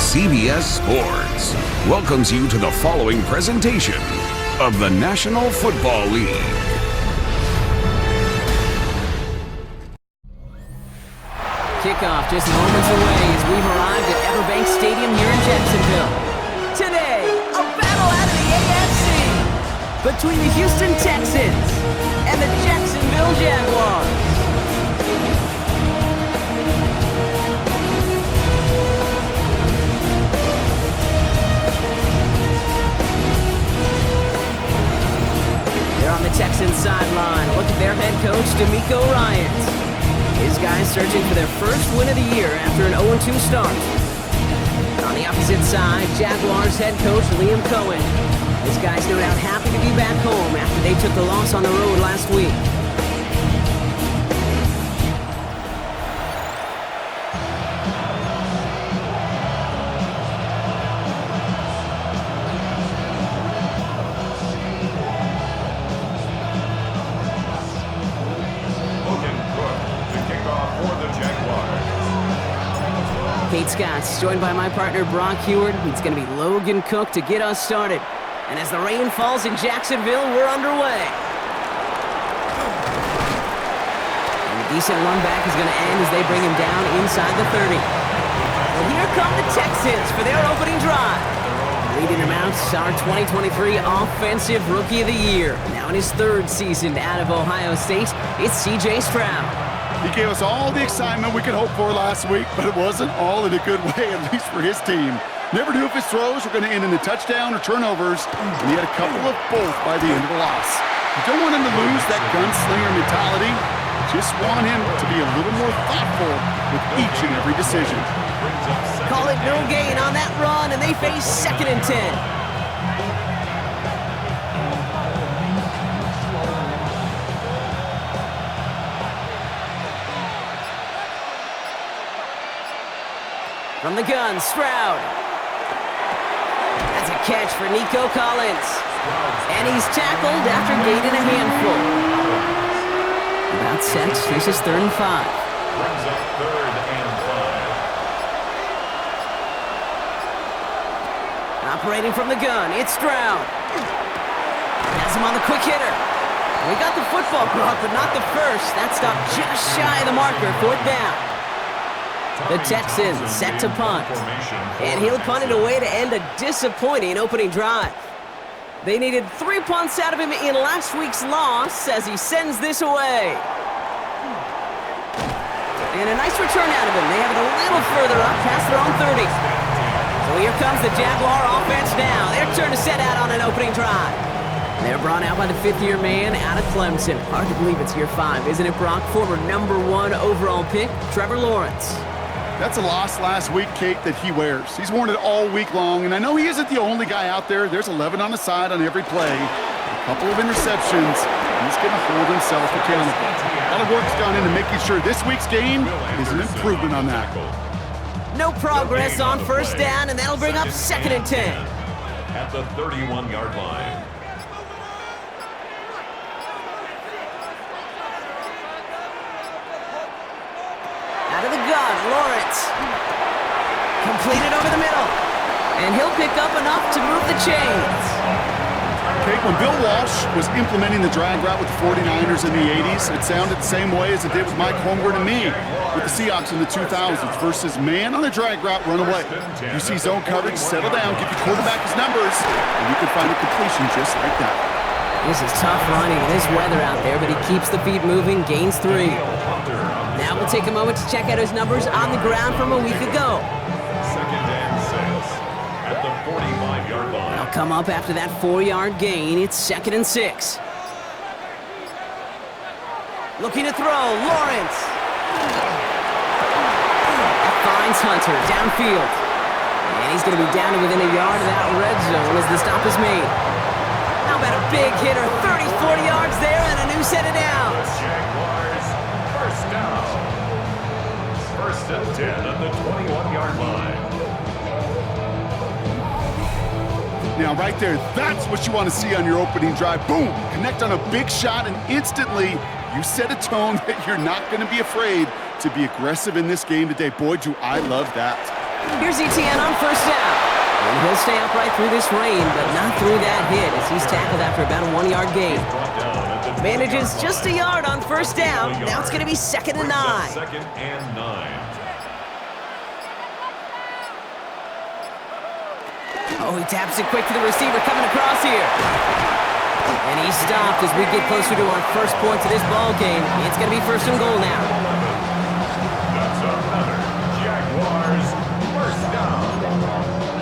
CBS Sports welcomes you to the following presentation of the National Football League. Kickoff just moments away as we've arrived at Everbank Stadium here in Jacksonville. Today, a battle out of the AFC between the Houston Texans and the Jacksonville Jaguars. They're on the Texans sideline. Look at their head coach, DeMeco Ryans. His guys searching for their first win of the year after an 0-2 start. On the opposite side, Jaguars head coach Liam Cohen. His guys no doubt happy to be back home after they took the loss on the road last week. Kate Scott's joined by my partner Brock Heward. It's going to be Logan Cook to get us started. And as the rain falls in Jacksonville, we're underway. And a decent run back is going to end as they bring him down inside the 30. Well, here come the Texans for their opening drive. Leading them out, our 2023 Offensive Rookie of the Year. Now in his third season out of Ohio State, it's CJ Stroud. He gave us all the excitement we could hope for last week, but it wasn't all in a good way, at least for his team. Never knew if his throws were going to end in a touchdown or turnovers, and he had a couple of both by the end of the loss. You don't want him to lose that gunslinger mentality. Just want him to be a little more thoughtful with each and every decision. Call it no gain on that run, and they face 2nd and 10. From the gun, Stroud. That's a catch for Nico Collins. And he's tackled after gaining a handful. About set, this is 3rd and 5. Brings up 3rd and 5. Operating from the gun, it's Stroud. Has him on the quick hitter. We got the football, Brock, but not the first. That stopped just shy of the marker, 4th down. The Texans set to punt, and he'll punt it away to end a disappointing opening drive. They needed 3 punts out of him in last week's loss as he sends this away. And a nice return out of him. They have it a little further up past their own 30. So here comes the Jaguar offense now. Their turn to set out on an opening drive. They're brought out by the 5th-year man out of Clemson. Hard to believe it's year 5, isn't it, Brock? Former #1 overall pick, Trevor Lawrence. That's a loss last week, Kate, that he wears. He's worn it all week long, and I know he isn't the only guy out there. There's 11 on the side on every play. A couple of interceptions. He's going to hold himself accountable. A lot of work's gone into making sure this week's game is an improvement on that. No progress on 1st down, and that'll bring up 2nd and 10. At the 31-yard line. Out of the gun, Lawrence. Completed over the middle. And he'll pick up enough to move the chains. Kate, when Bill Walsh was implementing the drag route with the 49ers in the 80s, it sounded the same way as it did with Mike Holmgren and me with the Seahawks in the 2000s versus man on the drag route, run away. You see zone coverage, settle down, give your quarterback his numbers, and you can find a completion just like that. This is tough running. It is weather out there, but he keeps the feet moving, gains 3. Now we'll take a moment to check out his numbers on the ground from a week ago. 2nd and 6 at the 45-yard line. They'll come up after that 4-yard gain. It's 2nd and 6. Looking to throw, Lawrence. That finds Hunter downfield. And he's going to be down to within a yard of that red zone as the stop is made. How about a big hitter, 30, 40 yards there, and a new set of downs. Jaguars, 1st down. 1st and 10 at the 21-yard line. Now, right there, that's what you want to see on your opening drive. Boom! Connect on a big shot, and instantly you set a tone that you're not going to be afraid to be aggressive in this game today. Boy, do I love that. Here's ETN on first down. And he'll stay upright through this rain, but not through that hit as he's tackled after about a 1-yard gain. Manages just a yard on first down. Now it's going to be 2nd and 9. Second and 9. Oh, he taps it quick to the receiver coming across here. And he's stopped as we get closer to our first points of this ball game. It's going to be 1st and goal now. That's another Jaguars first down.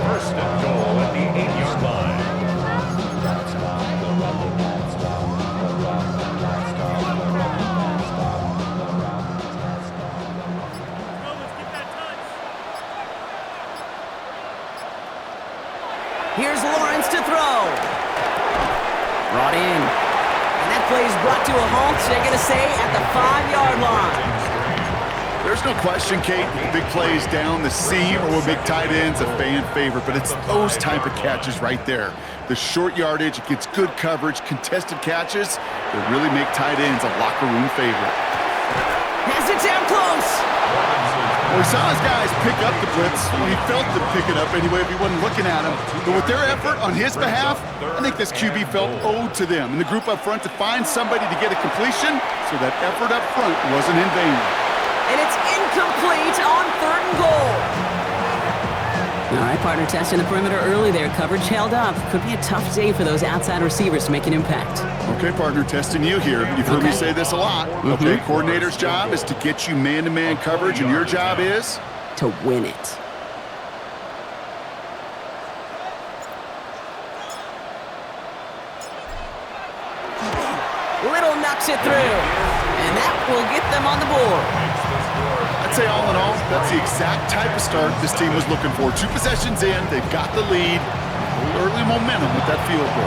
1st and goal at the 8-yard line. Here's Lawrence to throw. Brought in. And that play is brought to a halt, so they're going to say at the 5-yard line. There's no question, Kate, big plays down the seam or with big tight ends, a fan favorite, but it's those type of catches right there. The short yardage, it gets good coverage, contested catches that really make tight ends a locker room favorite. Has it down close. Well, we saw his guys pick up the blitz. Well, he felt them pick it up anyway if he wasn't looking at him. But with their effort on his behalf, I think this QB felt owed to them and the group up front to find somebody to get a completion, so that effort up front wasn't in vain. And it's incomplete on 3rd and goal. All right, partner, testing the perimeter early there. Coverage held up. Could be a tough day for those outside receivers to make an impact. Okay, partner, testing you here. You've heard me say this a lot. Okay, coordinator's job is to get you man-to-man coverage, and your job is? To win it. Little knocks it through. And that will get them on the board. I'd say all in all, that's the exact type of start this team was looking for. 2 possessions in, they've got the lead. Early momentum with that field goal.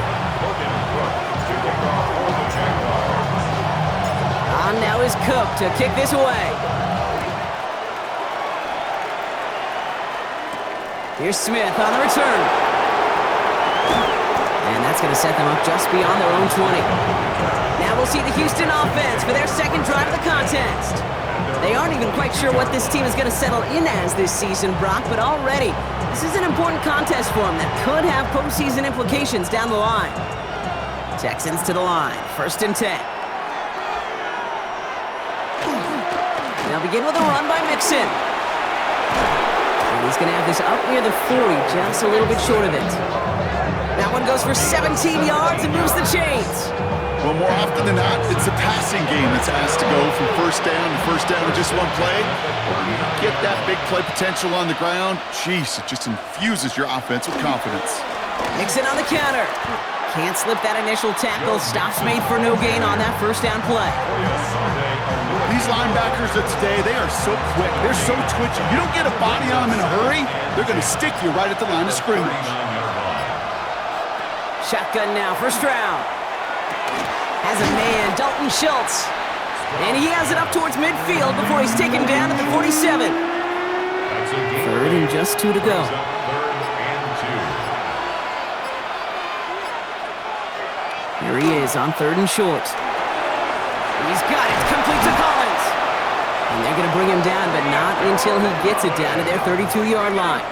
On now is Cook to kick this away. Here's Smith on the return. And that's going to set them up just beyond their own 20. Now we'll see the Houston offense for their 2nd drive of the contest. They aren't even quite sure what this team is going to settle in as this season, Brock, but already this is an important contest for them that could have postseason implications down the line. Texans to the line, 1st and 10. They'll begin with a run by Mixon. And he's going to have this up near the 40, just a little bit short of it. That one goes for 17 yards and moves the chains. Well, more often than not, it's a passing game that's asked to go from first down in just one play. When you get that big play potential on the ground, jeez, it just infuses your offense with confidence. Mixon on the counter. Can't slip that initial tackle. Stops made for no gain on that first down play. These linebackers of today, they are so quick. They're so twitchy. You don't get a body on them in a hurry, they're going to stick you right at the line of scrimmage. Shotgun now for Stroud. Has a man, Dalton Schultz. And he has it up towards midfield before he's taken down at the 47. 3rd and just 2 to go. Here he is on 3rd and short. He's got it, complete to Collins. And they're going to bring him down, but not until he gets it down to their 32-yard line.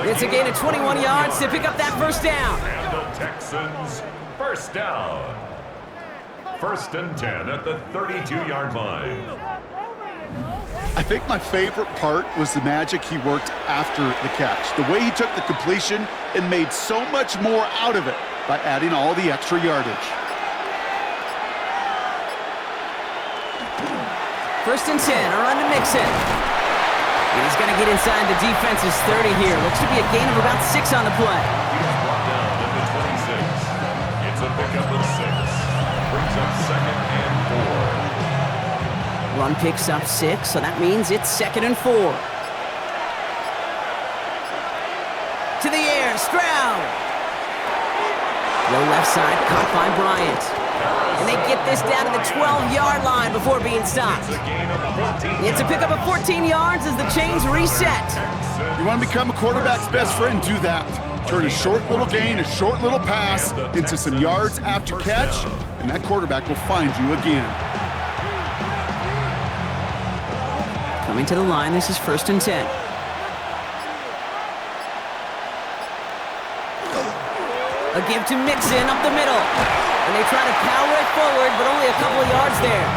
It's a gain of 21 yards to pick up that first down. And the Texans first down. 1st and 10 at the 32-yard line. I think my favorite part was the magic he worked after the catch. The way he took the completion and made so much more out of it by adding all the extra yardage. 1st and 10, a run to Mixon. And he's going to get inside the defense's 30 here. Looks to be a gain of about 6 on the play. He's brought down at the 26. It's a pickup of 6. Brings up 2nd and 4. Run picks up 6, so that means it's 2nd and 4. To the air, Stroud. Low left side, caught by Bryant. And they get this down to the 12-yard line before being stopped. It's a pickup of 14 yards as the chains reset. You want to become a quarterback's best friend, do that. Turn a short little gain, a short little pass into some yards after catch, and that quarterback will find you again. Coming to the line, this is 1st and 10. A give to Mixon up the middle. And they try to power it forward, but only a couple of yards there.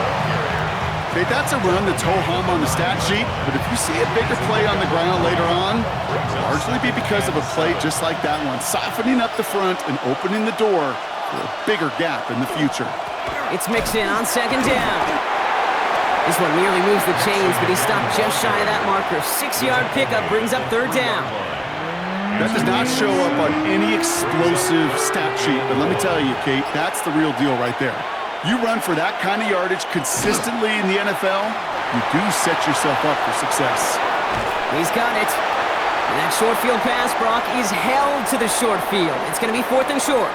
Okay, that's a run that's ho-hum on the stat sheet, but if you see a bigger play on the ground later on, it'll largely be because of a play just like that one, softening up the front and opening the door for a bigger gap in the future. It's Mixon on second down. This one nearly moves the chains, but he stopped just shy of that marker. 6-yard pickup brings up third down. That does not show up on any explosive stat sheet, but let me tell you, Kate, that's the real deal right there. You run for that kind of yardage consistently in the NFL, you do set yourself up for success. He's got it. And that short field pass, Brock, is held to the short field. It's going to be 4th and short.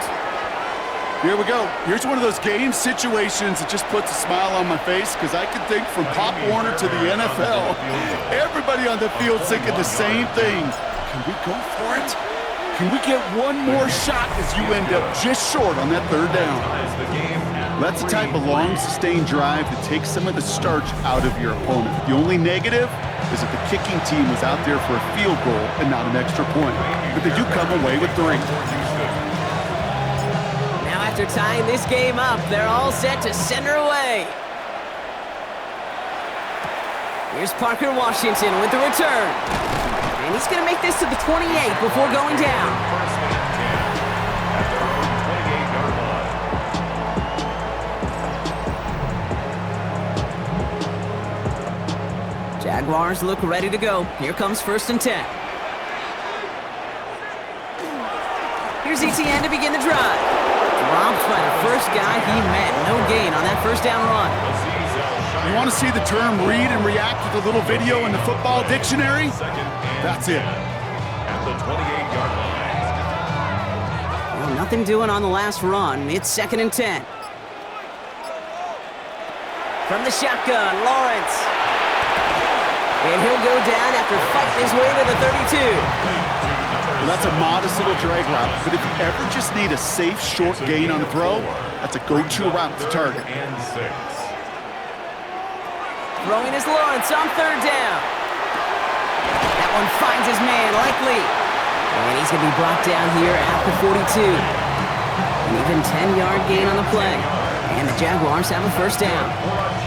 Here we go. Here's one of those game situations that just puts a smile on my face because I can think from Pop Warner to the NFL, everybody on the field thinking the same thing. Can we go for it? Can we get one more shot as you end up just short on that third down? That's the type of long, sustained drive that takes some of the starch out of your opponent. The only negative is that the kicking team was out there for a field goal and not an extra point. But they do come away with 3. Now after tying this game up, they're all set to send her away. Here's Parker Washington with the return. And he's going to make this to the 28 before going down. Jaguars look ready to go. Here comes 1st and 10. Here's Etienne to begin the drive. Dropped by the first guy he met. No gain on that first down run. You want to see the term read and react with a little video in the football dictionary? That's it. At the 28-yard line. Well, nothing doing on the last run. It's 2nd and 10. From the shotgun, Lawrence. And he'll go down after fighting his way to the 32. Well, that's a modest little drag route, but if you ever just need a safe, short gain on the throw, that's a go-to route to target. Throwing is Lawrence on 3rd down. That one finds his man, likely. And he's going to be brought down here at the 42. An even 10-yard gain on the play. And the Jaguars have a first down.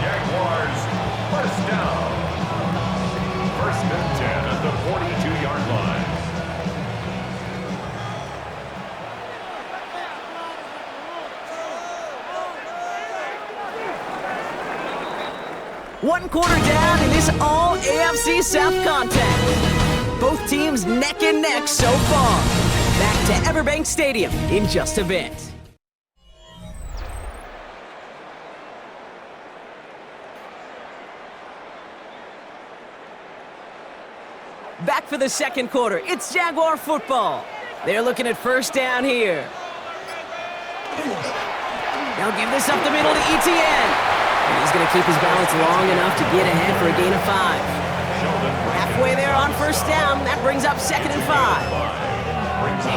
Jaguars, first down. 1st and 10 at the 42-yard line. One quarter down in this all AFC South contest. Both teams neck and neck so far. Back to Everbank Stadium in just a bit. Back for the second quarter. It's Jaguar football. They're looking at first down here. They'll give this up the middle to Etienne. And he's going to keep his balance long enough to get ahead for a gain of 5. Halfway there on first down. That brings up 2nd and 5. A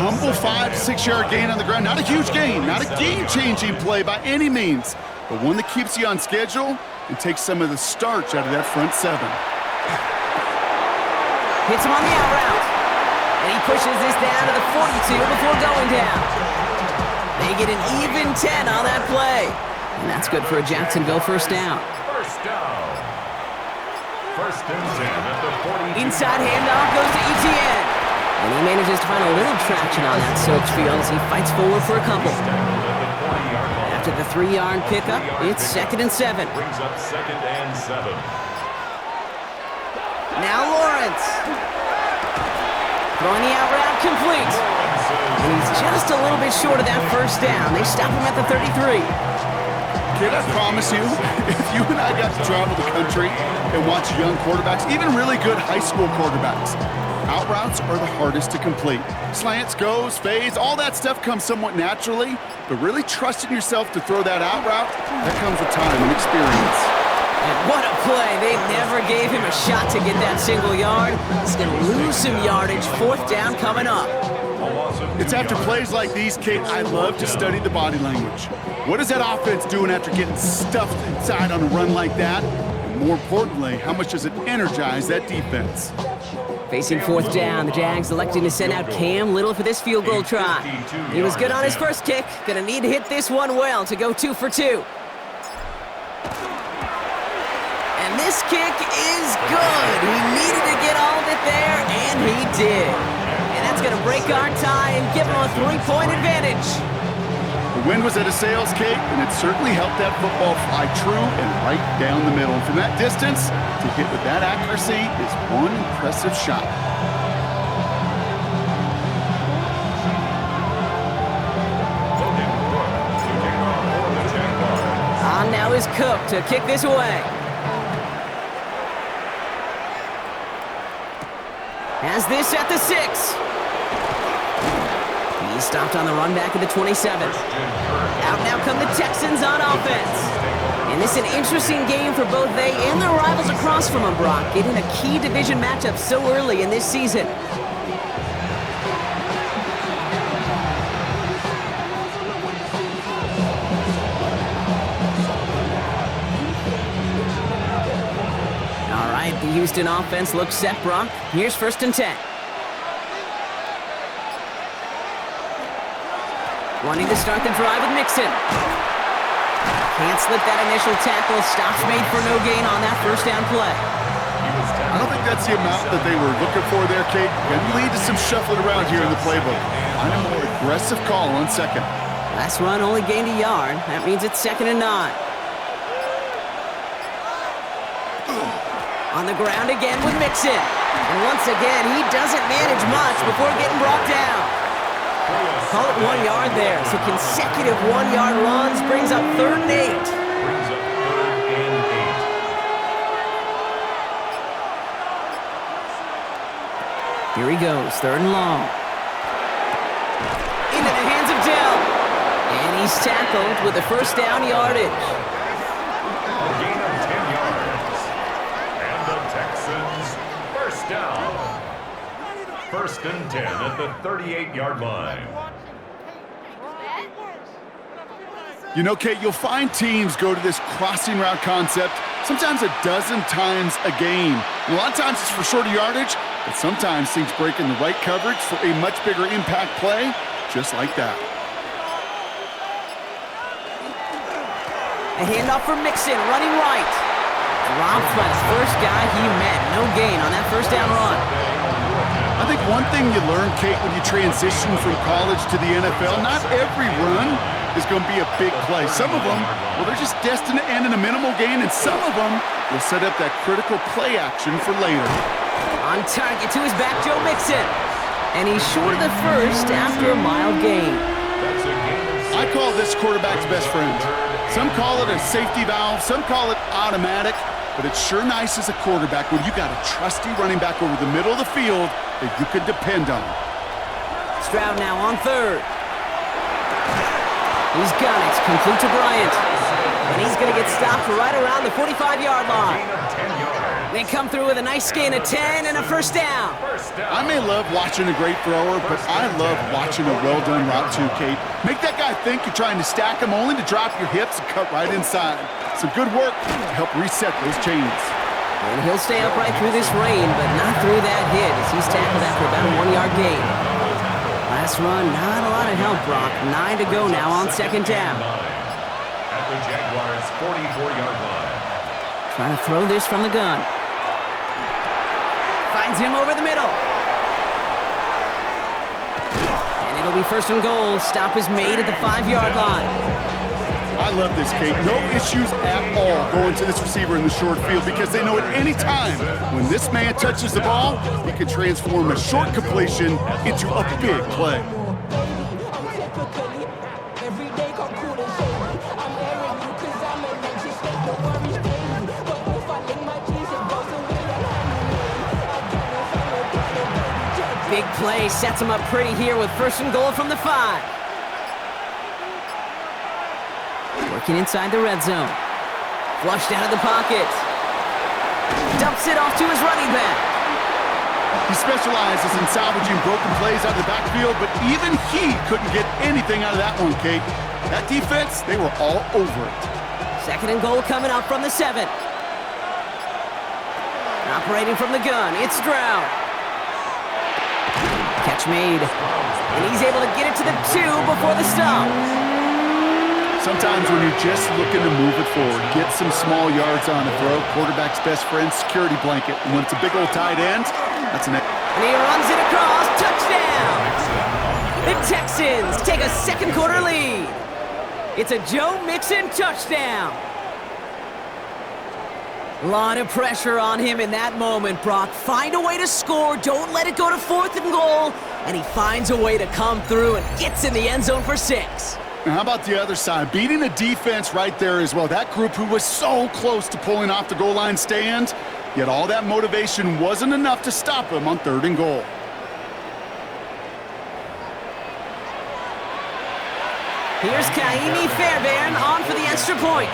humble 5 to 6-yard gain on the ground. Not a huge gain, not a game-changing play by any means, but one that keeps you on schedule and takes some of the starch out of that front 7. Hits him on the out route. And he pushes this down to the 42 before going down. They get an even 10 on that play. And that's good for a Jacksonville first down. First down. 1st and 10 at the 42. Inside handoff goes to Etienne. And he manages to find a little traction on that soaked field as he fights forward for a couple. After the 3-yard pickup, it's 2nd and 7. Brings up 2nd and 7. Now Lawrence. Throwing the out route complete. And he's just a little bit short of that first down. They stop him at the 33. Kid, I promise you, if you and I got to travel the country and watch young quarterbacks, even really good high school quarterbacks, out routes are the hardest to complete. Slants, goes, fades, all that stuff comes somewhat naturally, but really trusting yourself to throw that out route, that comes with time and experience. And what a play. They never gave him a shot to get that single yard. He's going to lose some yardage. 4th down coming up. It's after plays like these, Kate, I love to study the body language. What is that offense doing after getting stuffed inside on a run like that? And more importantly, how much does it energize that defense? Facing fourth down, the Jags electing to send out Cam Little for this field goal try. He was good on his first kick. Gonna need to hit this one well to go 2 for 2. And this kick is good. He needed to get all of it there, and he did. And that's gonna break our tie and give him a 3-point advantage. The wind was at a sails, Kate, and it certainly helped that football fly true and right down the middle. And from that distance, to hit with that accuracy is one impressive shot. On now is Cook to kick this away. Has this at the 6. He stopped on the run back at the 27. Out now come the Texans on offense. And this is an interesting game for both they and their rivals across from them, Brock, getting a key division matchup so early in this season. All right, the Houston offense looks set, Brock. Here's 1st and 10. Wanting to start the drive with Mixon. Can't slip that initial tackle. Stops made for no gain on that first down play. I don't think that's the amount that they were looking for there, Kate. Can lead to some shuffling around here in the playbook. I'm a more aggressive call on 2nd. Last run only gained a yard. That means it's 2nd and 9. On the ground again with Mixon. And once again, he doesn't manage much before getting brought down. Call it 1 yard there. So consecutive 1-yard runs brings up 3rd and 8. Here he goes, 3rd and long. Into the hands of Dell. And he's tackled with the first down yardage. A gain of 10 yards. And the Texans, 1st down. 1st and 10 at the 38-yard line. You know, Kate, you'll find teams go to this crossing route concept sometimes a dozen times a game. And a lot of times it's for shorter yardage, but sometimes things break in the right coverage for a much bigger impact play, just like that. A handoff for Mixon, running right. Dropped by the first guy he met. No gain on that first down run. I think one thing you learn, Kate, when you transition from college to the NFL, not every run is going to be a big play. Some of them, well, they're just destined to end in a minimal gain, and some of them will set up that critical play action for later. On target to his back, Joe Mixon. And he's short of the first after a mild gain. I call this quarterback's best friend. Some call it a safety valve, some call it automatic, but it's sure nice as a quarterback when you got a trusty running back over the middle of the field that you can depend on. Stroud now on 3rd. He's got it, complete to Bryant. And he's going to get stopped right around the 45-yard line. They come through with a nice gain of 10 and a first down. I may love watching a great thrower, but I love watching a well-done route too, Kate. Make that guy think you're trying to stack him only to drop your hips and cut right inside. Some good work to help reset those chains. And he'll stay upright through this rain, but not through that hit as he's tackled after about a 1-yard gain. Last run, not a lot of help, Brock. 9 to go now on 2nd down. At the Jaguars' 44-yard line. Trying to throw this from the gun. Finds him over the middle. And it'll be 1st and goal. Stop is made at the 5-yard line. I love this, Kate. No issues at all going to this receiver in the short field because they know at any time when this man touches the ball, he can transform a short completion into a big play. Big play sets him up pretty here with 1st and goal from the 5. Working inside the red zone. Flushed out of the pocket. Dumps it off to his running back. He specializes in salvaging broken plays out of the backfield, but even he couldn't get anything out of that one, Kate. That defense, they were all over it. 2nd and goal coming up from the 7. Operating from the gun, it's Stroud. Catch made. And he's able to get it to the 2 before the stop. Sometimes when you're just looking to move it forward, get some small yards on the throw, quarterback's best friend, security blanket. And when it's a big old tight end, that's an... And he runs it across. Touchdown! The Texans take a second quarter lead. It's a Joe Mixon touchdown. A lot of pressure on him in that moment, Brock. Find a way to score. Don't let it go to 4th and goal. And he finds a way to come through and gets in the end zone for 6. Now, how about the other side? Beating the defense right there as well. That group who was so close to pulling off the goal line stand, yet all that motivation wasn't enough to stop him on 3rd and goal. Here's Kaimi Fairbairn on for the extra point.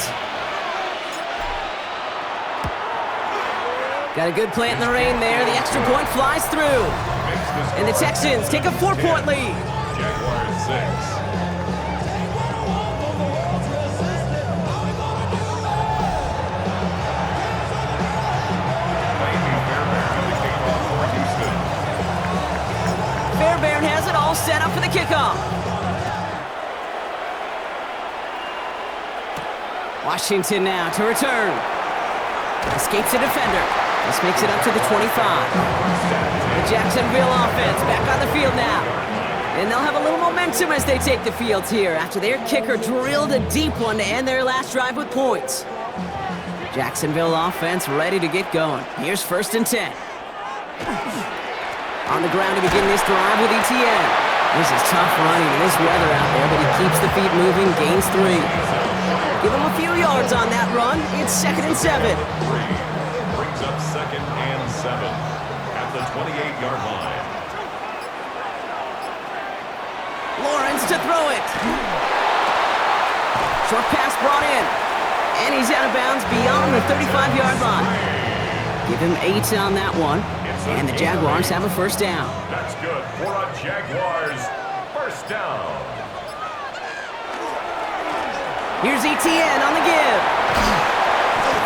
Got a good plant in the rain there. The extra point flies through. And the Texans take a 4-point lead. Jaguars 6. Fairbairn has it all set up for the kickoff. Washington now to return. Escapes a defender. This makes it up to the 25. The Jacksonville offense back on the field now. And they'll have a little momentum as they take the field here after their kicker drilled a deep one to end their last drive with points. Jacksonville offense ready to get going. Here's 1st and 10. On the ground to begin this drive with ETN. This is tough running in this weather out there, but he keeps the feet moving, gains 3. Give him a few yards on that run. It's 2nd and 7. Brings up 2nd and 7 at the 28-yard line. Lawrence to throw it. Short pass brought in. And he's out of bounds beyond the 35-yard line. Give him 8 on that one. And the Jaguars have a 1st down. That's good for a Jaguars 1st down. Here's ETN on the give.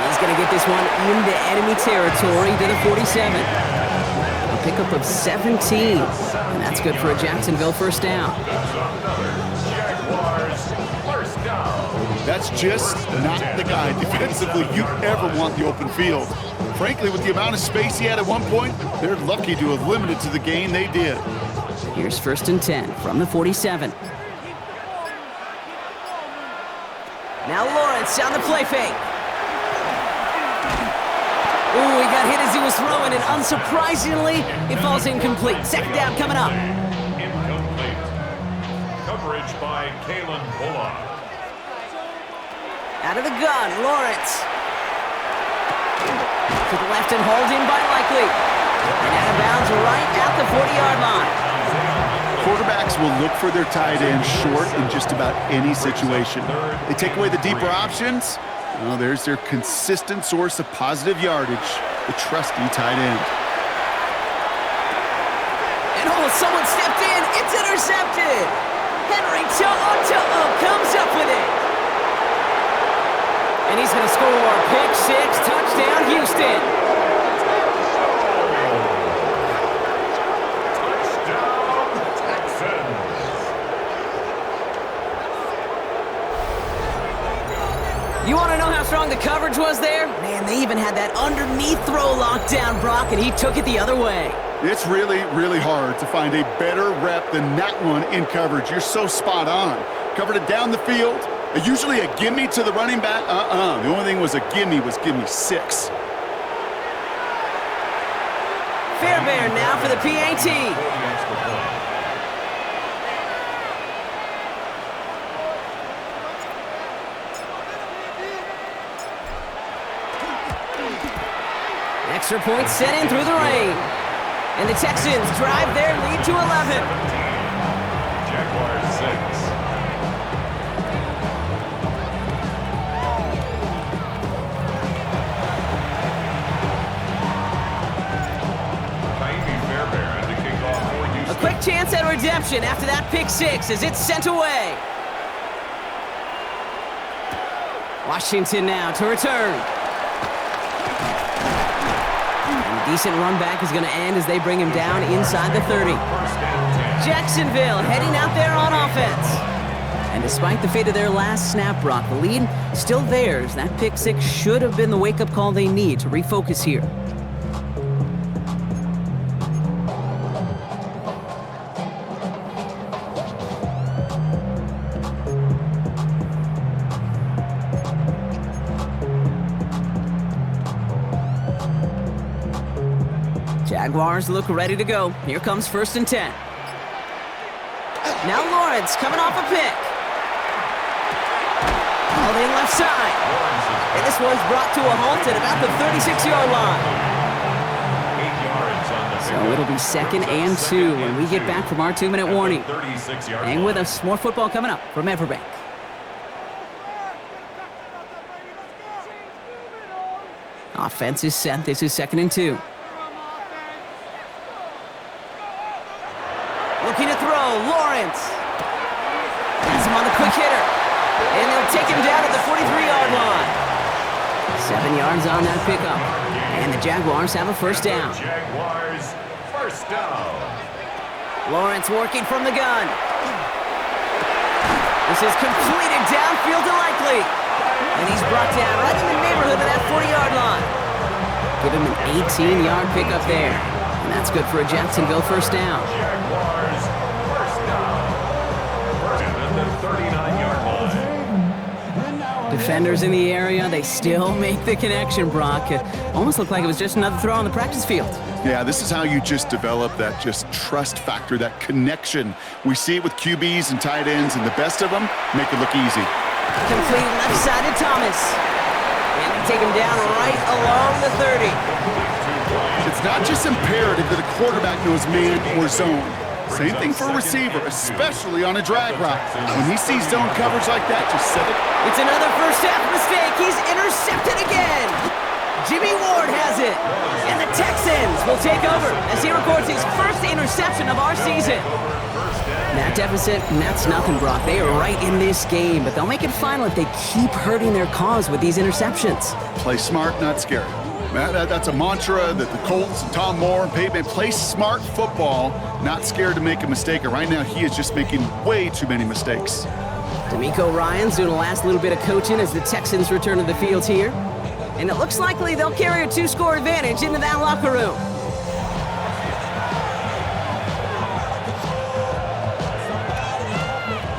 He's going to get this one into enemy territory to the 47. A pickup of 17. And that's good for a Jacksonville 1st down. Jaguars 1st down. That's just not the guy defensively you ever want the open field. Frankly, with the amount of space he had at one point, they're lucky to have limited to the gain they did. Here's 1st and 10 from the 47. Now Lawrence on the play fake. Ooh, he got hit as he was throwing, and unsurprisingly, it falls incomplete. 2nd down coming up. Incomplete. Coverage by Kalen Bullock. Out of the gun, Lawrence. To the left and hauled in by Likely. And out of bounds right at the 40-yard line. Quarterbacks will look for their tight end short in just about any situation. They take away the deeper options. Well, there's their consistent source of positive yardage, the trusty tight end. And someone stepped in. It's intercepted. Henry comes up with it. And he's going to score. Pick 6, touchdown, Houston. You want to know how strong the coverage was there? Man, they even had that underneath throw locked down, Brock, and he took it the other way. It's really, really hard to find a better rep than that one in coverage. You're so spot on. Covered it down the field. Usually a gimme to the running back. The only thing was a gimme 6. Fairbairn now for the PAT. Extra point set in through the rain. And the Texans drive their lead to 11. Jaguars 6. Fairbairn to kick off for Houston. A quick chance at redemption after that pick 6 as it's sent away. Washington now to return. A decent run back is going to end as they bring him down inside the 30. Jacksonville heading out there on offense. And despite the fate of their last snap, Brock, the lead still theirs. That pick six should have been the wake-up call they need to refocus here. Jaguars look ready to go. Here comes 1st and 10. Now Lawrence coming off a pick. All in left side. And this one's brought to a halt at about the 36-yard line. 8 yards on the So it'll be 2nd and 2 when we get back from our 2-minute warning. 36-yard Hang with us. More football coming up from Everbank. Offense is set. This is 2nd and 2. Looking to throw, Lawrence. Has him on the quick hitter. And they'll take him down at the 43-yard line. 7 yards on that pickup. And the Jaguars have a 1st down. Jaguars, 1st down. Lawrence working from the gun. This is completed downfield to Likely. And he's brought down right in the neighborhood of that 40-yard line. Give him an 18-yard pickup there. And that's good for a Jacksonville 1st down. Jaguars, 1st down. And the 39-yard line. Defenders in the area, they still make the connection, Brock. It almost looked like it was just another throw on the practice field. Yeah, this is how you just develop that just trust factor, that connection. We see it with QBs and tight ends, and the best of them make it look easy. Complete left side to Thomas. And they take him down right along the 30. It's not just imperative that a quarterback knows man or zone. Same thing for a receiver, especially on a drag route. When he sees zone coverage like that, just set it. It's another first half mistake. He's intercepted again. Jimmy Ward has it. And the Texans will take over as he records his 1st interception of our season. That deficit, and that's nothing, Brock. They are right in this game, but they'll make it final if they keep hurting their cause with these interceptions. Play smart, not scary. That's a mantra that the Colts and Tom Moore and Peyton play smart football, not scared to make a mistake. And right now, he is just making way too many mistakes. D'Amico Ryan's doing the last little bit of coaching as the Texans return to the field here. And it looks likely they'll carry a 2-score advantage into that locker room.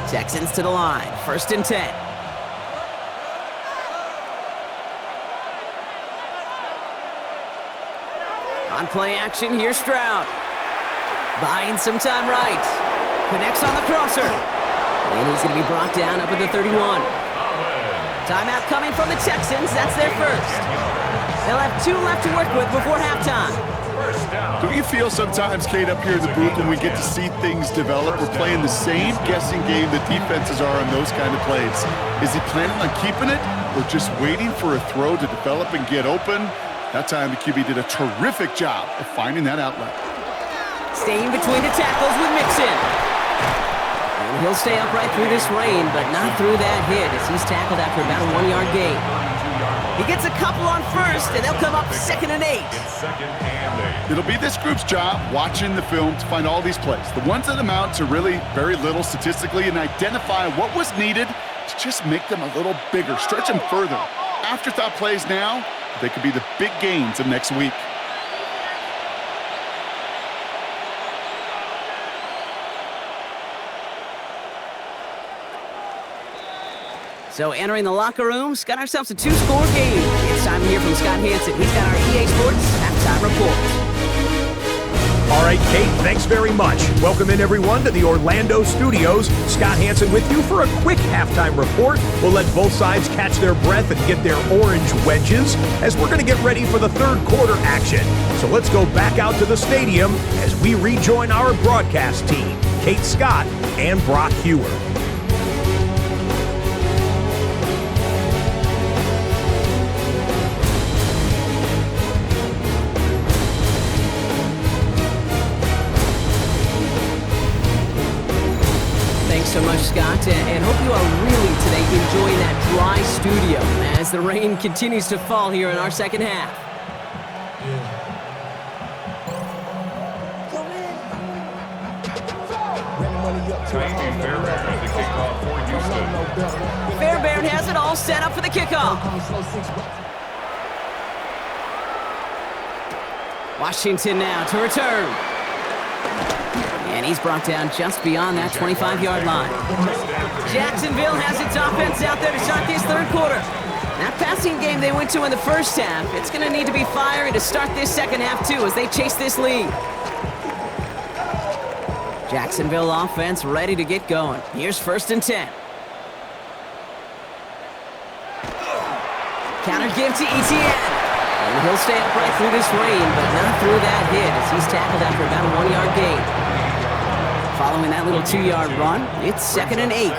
Texans to the line, 1st and 10. On play action, here's Stroud. Buying some time right. Connects on the crosser. And he's going to be brought down up at the 31. Timeout coming from the Texans. That's their 1st. They'll have 2 left to work with before halftime. Don't you feel sometimes, Kate, up here in the booth when we get to see things develop? We're playing the same guessing game that defenses are on those kind of plays. Is he planning on keeping it or just waiting for a throw to develop and get open? That time the QB did a terrific job of finding that outlet. Staying between the tackles with Mixon. And he'll stay upright through this rain, but not through that hit as he's tackled after about a 1-yard gain. He gets a couple on 1st, and they'll come up 2nd and 8. It'll be this group's job watching the film to find all these plays, the ones that amount to really very little statistically, and identify what was needed to just make them a little bigger, stretch them further. Afterthought plays now, they could be the big gains of next week. So entering the locker room, got ourselves a 2-score game. It's time to hear from Scott Hansen. He's got our EA Sports halftime report. All right, Kate, thanks very much. Welcome in, everyone, to the Orlando studios. Scott Hansen with you for a quick halftime report. We'll let both sides catch their breath and get their orange wedges as we're going to get ready for the 3rd quarter action. So let's go back out to the stadium as we rejoin our broadcast team, Kate Scott and Brock Hewer. So much, Scott, and hope you are really today enjoying that dry studio as the rain continues to fall here in our 2nd half. Tiny Fairbairn at the kickoff for Houston. Fairbairn has it all set up for the kickoff. Washington now to return. And he's brought down just beyond that 25-yard line. Jacksonville has its offense out there to start this third quarter. That passing game they went to in the first half, it's going to need to be fiery to start this second half too as they chase this lead. Jacksonville offense ready to get going. Here's 1st and 10. Counter give to Etienne. And he'll stay upright through this rain, but not through that hit as he's tackled after about a 1-yard gain. Following that little 2-yard run, it's 2nd and 8.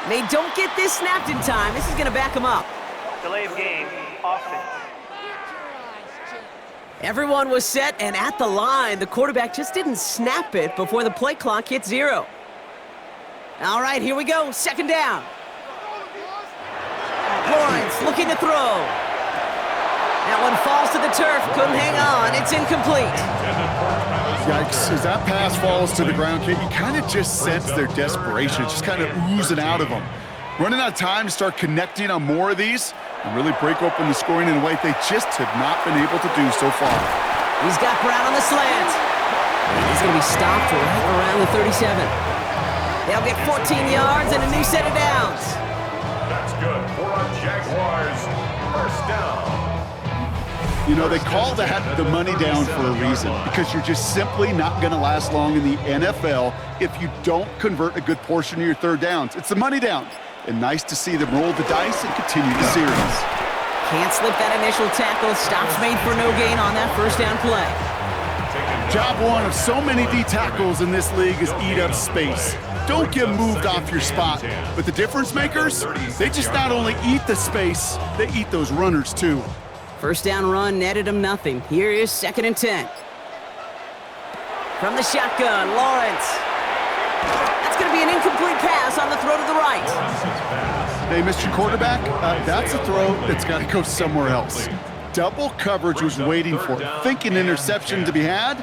They don't get this snapped in time. This is going to back them up. Delay of game, offense. Everyone was set and at the line. The quarterback just didn't snap it before the play clock hit 0. All right, here we go. 2nd down. Lawrence looking to throw. That one falls to the turf. Couldn't hang on. It's incomplete. Yikes, as that pass falls to the ground, Kate, you kind of just sense their desperation. It's just kind of oozing out of them. Running out of time to start connecting on more of these and really break open the scoring in a way they just have not been able to do so far. He's got Brown on the slant. And he's going to be stopped right around the 37. They'll get 14 yards and a new set of downs. That's good for our Jaguars. 1st down. You know, they call that the money down for a reason because you're just simply not going to last long in the NFL if you don't convert a good portion of your 3rd downs. It's the money down. And nice to see them roll the dice and continue the series. Can't slip that initial tackle. Stops made for no gain on that 1st down play. Job one of so many D tackles in this league is eat up space. Don't get moved off your spot. But the difference makers, they just not only eat the space, they eat those runners too. 1st down run netted him nothing. Here is 2nd and 10. From the shotgun, Lawrence. That's going to be an incomplete pass on the throw to the right. Hey, Mr. Quarterback, that's a throw that's got to go somewhere else. Double coverage was waiting for it, thinking interception to be had,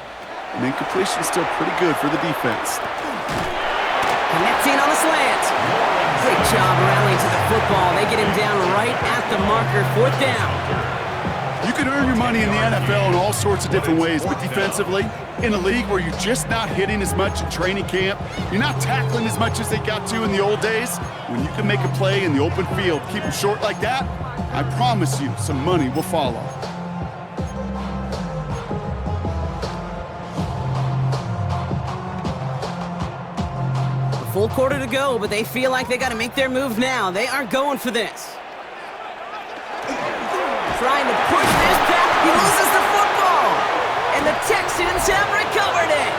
and incompletion is still pretty good for the defense. Connecting on the slant. Great job rallying to the football. They get him down right at the marker. 4th down. You can earn your money in the NFL in all sorts of different ways, but defensively, in a league where you're just not hitting as much in training camp, you're not tackling as much as they got to in the old days, when you can make a play in the open field, keep them short like that, I promise you some money will follow. A full quarter to go, but they feel like they got to make their move now. They are going for this. Trying to push this back. He loses the football. And the Texans have recovered it.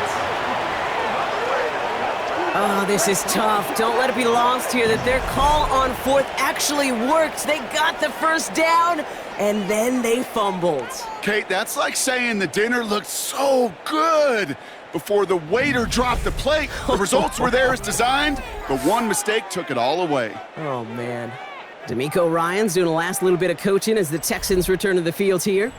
Oh, this is tough. Don't let it be lost here that their call on 4th actually worked. They got the 1st down, and then they fumbled. Kate, that's like saying the dinner looked so good before the waiter dropped the plate. The results were there as designed, but one mistake took it all away. Oh, man. D'Amico Ryans doing the last little bit of coaching as the Texans return to the field here.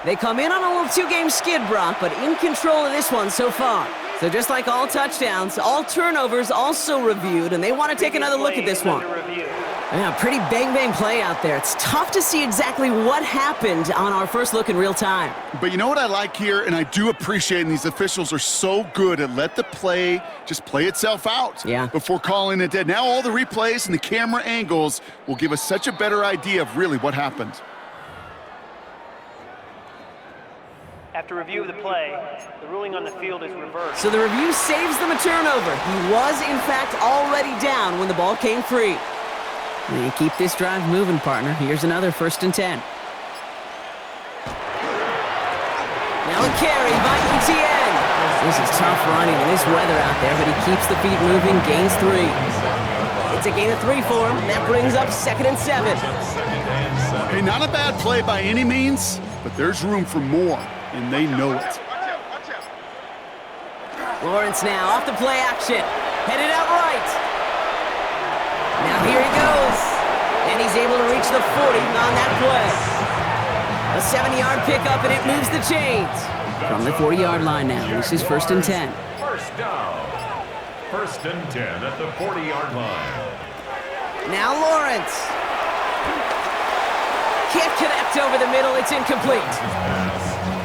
They come in on a little 2-game skid, Brock, but in control of this one so far. So just like all touchdowns, all turnovers also reviewed, and they want to take another look at this one. Yeah, pretty bang-bang play out there. It's tough to see exactly what happened on our first look in real time. But you know what I like here, and I do appreciate, and these officials are so good at let the play just play itself out before calling it dead. Now all the replays and the camera angles will give us such a better idea of really what happened. After review of the play, the ruling on the field is reversed. So the review saves them a turnover. He was, in fact, already down when the ball came free. You keep this drive moving, partner. Here's another 1st and 10. Now a carry by Etienne. This is tough running in this weather out there, but he keeps the feet moving, gains 3. It's a gain of 3 for him. That brings up 2nd and 7. Hey, not a bad play by any means, but there's room for more, and they know it. Lawrence now off the play action. Headed out right. Now here he goes. And he's able to reach the 40 on that play. A 7-yard pickup, and it moves the chains. From the 40-yard line now, this is 1st and 10. First down. 1st and 10 at the 40-yard line. Now Lawrence. Can't connect over the middle. It's incomplete.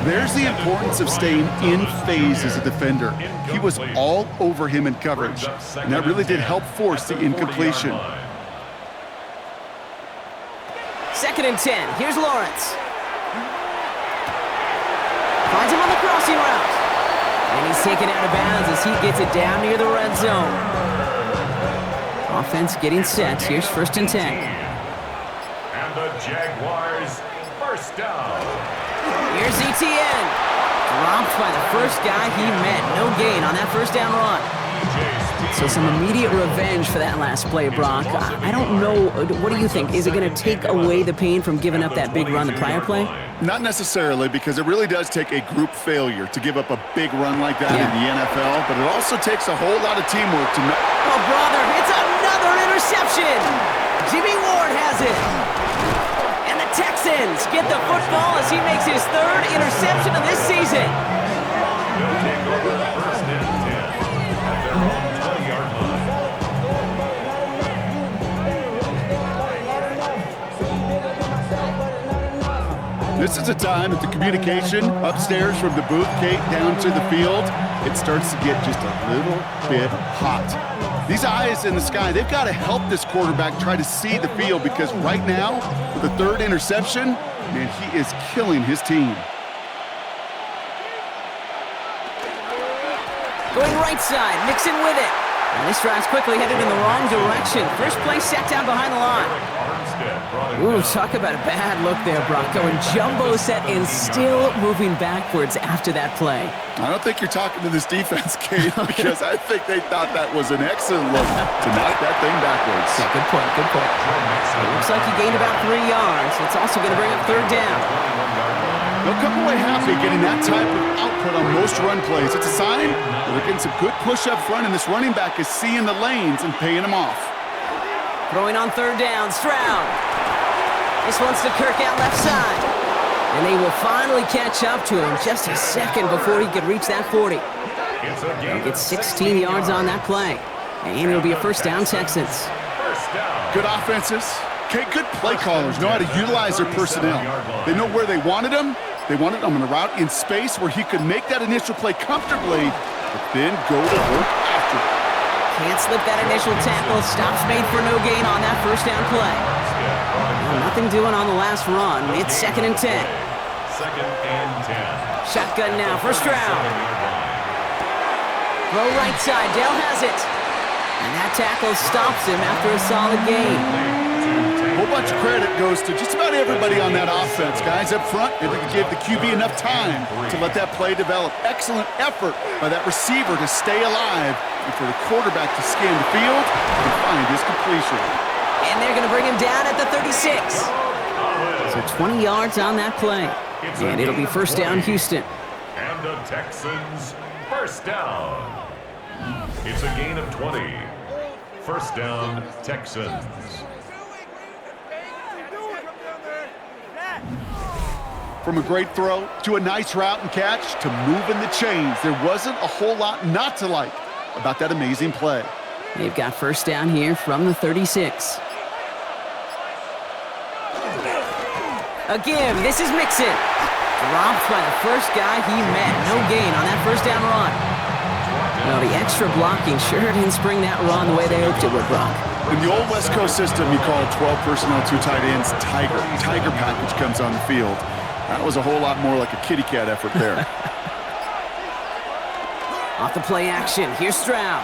There's the importance of staying in phase as a defender. He was all over him in coverage, and that really did help force the incompletion. 2nd and 10. Here's Lawrence. Finds him on the crossing route. And he's taken out of bounds as he gets it down near the red zone. Offense getting set. Here's 1st and 10. And the Jaguars first down. Here's ETN. Dropped by the first guy he met. No gain on that first down run. So some immediate revenge for that last play, Brock. I don't know. What do you think? Is it going to take away the pain from giving up that big run the prior play? Not necessarily, because it really does take a group failure to give up a big run like that in the NFL, but it also takes a whole lot of teamwork to... Oh, brother, it's another interception. Jimmy Ward has it. And the Texans get the football as he makes his 3rd interception of this season. They'll take over 1st and 10 at their own 20-yard line. This is a time that the communication upstairs from the booth, Kate, down to the field, it starts to get just a little bit hot. These eyes in the sky, they've got to help this quarterback try to see the field, because right now, with the 3rd interception, man, he is killing his team. Going right side, Mixon with it. And this drive's quickly headed in the wrong direction. First play set down behind the line. Ooh, talk about a bad look there, Brock. Going jumbo set and still moving backwards after that play. I don't think you're talking to this defense, Kate, because I think they thought that was an excellent look to knock that thing backwards. Yeah, good point, good point. It looks like he gained about 3 yards. It's also going to bring up 3rd down. They'll come away happy getting that type of output on most run plays. It's a sign that they're getting some good push up front, and this running back is seeing the lanes and paying them off. Throwing on 3rd down, Stroud. This one's to Kirk out left side. And they will finally catch up to him just a second before he could reach that 40. He'll get 16 yards on that play. And it'll be a 1st down, Texans. Good offenses. Okay, good play callers know how to utilize their personnel. They know where they wanted him. They wanted him on a route in space where he could make that initial play comfortably, but then go to work after it. Can't slip that initial tackle. Stops made for no gain on that 1st down play. Well, nothing doing on the last run. It's 2nd and 10. 2nd and 10. Shotgun now for Stroud. Throw right side. Dell has it. And that tackle stops him after a solid gain. A whole bunch of credit goes to just about everybody on that offense. Guys up front, they gave the QB enough time to let that play develop. Excellent effort by that receiver to stay alive and for the quarterback to scan the field and find his completion. And they're going to bring him down at the 36. So 20 yards on that play. And it'll be 1st down, Houston. And the Texans first down. It's a gain of 20. 1st down, Texans. From a great throw to a nice route and catch to moving the chains, there wasn't a whole lot not to like about that amazing play. They've got 1st down here from the 36. Again, this is Mixon. Dropped by the first guy he met. No gain on that 1st down run. Well, the extra blocking sure didn't spring that run the way they hoped it would, Brock. In the old West Coast system, you call 12 personnel, 2 tight ends, Tiger. Tiger package comes on the field. That was a whole lot more like a kitty cat effort there. Off the play action, here's Stroud.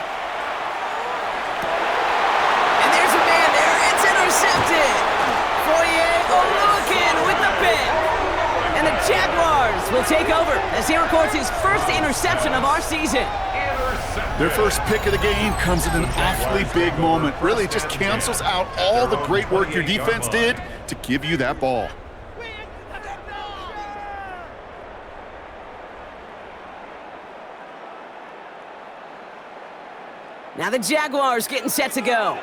And there's a man there, it's intercepted. Fourier looking with the pick. And the Jaguars will take over as he records his 1st interception of our season. Their first pick of the game comes at an awfully big moment. Really, it just cancels out all the great work your defense did to give you that ball. Now the Jaguars getting set to go.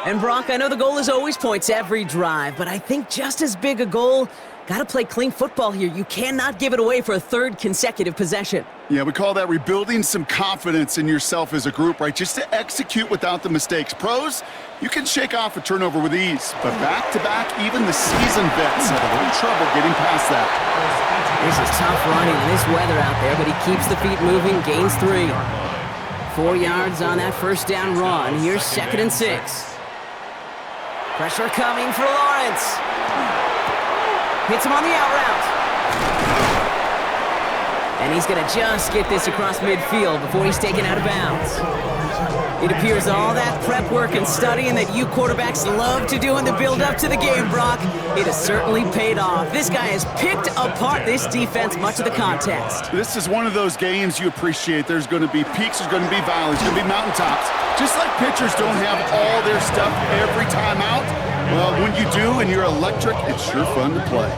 And Brock, I know the goal is always points every drive, but I think just as big a goal, got to play clean football here. You cannot give it away for a third consecutive possession. Yeah, we call that rebuilding some confidence in yourself as a group, right? Just to execute without the mistakes. Pros, you can shake off a turnover with ease, but back-to-back, even the seasoned vets have a little trouble getting past that. This is tough running in this weather out there, but he keeps the feet moving, gains 3. 4 yards on that first down run. Here's 2nd and 6. Pressure coming for Lawrence. Hits him on the out route. And he's going to just get this across midfield before he's taken out of bounds. It appears all that prep work and studying that you quarterbacks love to do in the build-up to the game, Brock, it has certainly paid off. This guy has picked apart this defense much of the contest. This is one of those games you appreciate. There's going to be peaks, there's going to be valleys, there's going to be mountaintops. Just like pitchers don't have all their stuff every time out, well, when you do and you're electric, it's sure fun to play.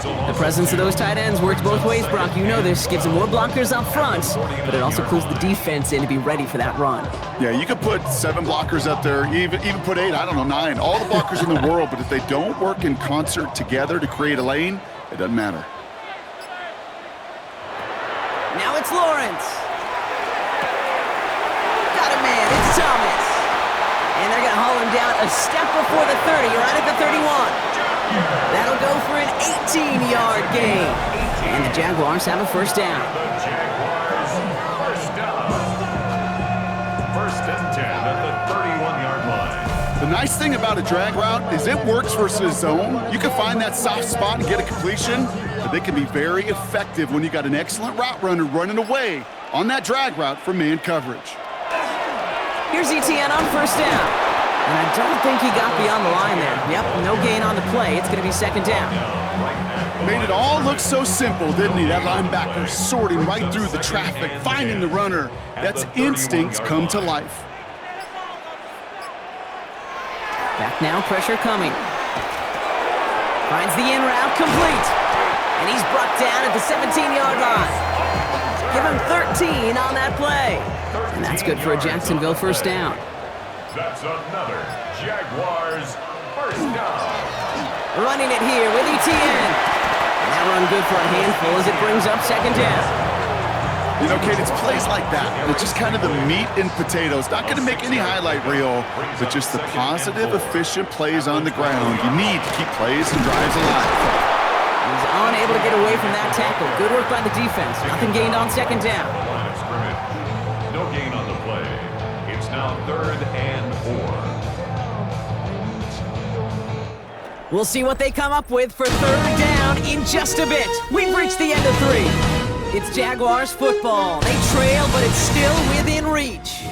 The presence of those tight ends works both ways, Brock. You know this. Gives them more blockers up front, but it also clues the defense in to be ready for that run. Yeah, you could put 7 blockers up there, even put 8, I don't know, 9. All the blockers in the world, but if they don't work in concert together to create a lane, it doesn't matter. Now it's Lawrence. Got a man. It's Thomas. And they're going to haul him down a step before the 30, right at the 31. That'll go for an 18-yard gain. And the Jaguars have a first down. The Jaguars first down. 1st and 10 at the 31-yard line. The nice thing about a drag route is it works versus zone. You can find that soft spot and get a completion, but they can be very effective when you got an excellent route runner running away on that drag route from man coverage. Here's ETN on first down. And I don't think he got beyond the line there. Yep, no gain on the play. It's going to be 2nd down. Made it all look so simple, didn't he? That linebacker sorting right through the traffic, finding the runner. That's instincts come to life. Back now, pressure coming. Finds the in route, complete. And he's brought down at the 17-yard line. Give him 13 on that play. And that's good for a Jacksonville first down. That's another Jaguars first down. Running it here with ETN. And that run good for a handful as it brings up 2nd down. You know, Kate, it's plays like that. It's just kind of the meat and potatoes. Not going to make any highlight reel, but just the positive, efficient plays on the ground. You need to keep plays and drives alive. He's unable to get away from that tackle. Good work by the defense. Nothing gained on 2nd down. Line of scrimmage. No gain on the play. It's now 3rd and 4. We'll see what they come up with for 3rd down in just a bit. We've reached the end of 3. It's Jaguars football. They trail, but it's still within reach.